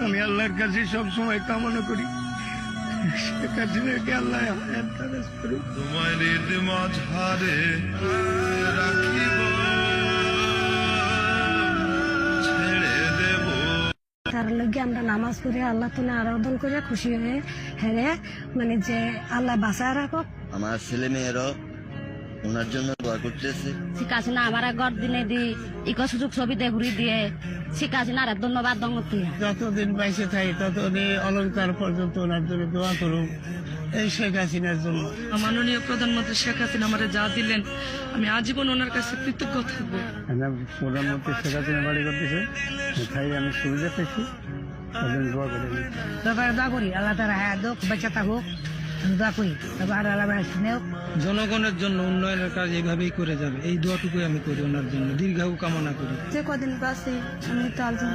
আমি আল্লাহর কাছে সবসময় কামনা করি শেখ হাসিনাকে আল্লাহ হায়াত দারাজ করুক। তোমার ঈদ মাঝারে রাখিব, ছেড়ে দেব। তার লগে আমরা নামাজ পড়ে আল্লাহ তুলে আরাধন করে খুশি হয়ে হেরে মানে যে আল্লাহ বাঁচায় রাখো। আমার ছেলে মেয়েরও ওনার জন্য দোয়া করতেছে। শেখ হাসিনা আমার ঘর দিনে দি ইক সুযোগ ছবিতে ঘুরি দিয়ে শেখ হাসিনার ধন্যবাদ দঙ্গতি। যতদিন বাইসে থাকি ততদিন অলঙ্কার পর্যন্ত ওনার জন্য দোয়া করুন এই শেখ হাসিনার জন্য। মাননীয় প্রধানমন্ত্রী শেখ হাসিনা আমারে যা দিলেন আমি আজীবন ওনার কাছে কৃতজ্ঞ থাকবো। প্রধানমন্ত্রী শেখ হাসিনা বাড়ি করতেছে তাই আমি সুবিধা পেয়েছি, দোয়া করে সবাই দোয়া করি আল্লাহ তারা হায়াত হোক, বেঁচে থাকুক, দোয়া করি সবার আল্লাহ শুনেও। জনগণের জন্য উন্নয়নের কাজ এইভাবেই করে যাবে, এই দোয়াটুকুই আমি করি ওনার জন্য, দীর্ঘায়ু কামনা করি। যে কদিন বাঁচি আমি তো আলোচনা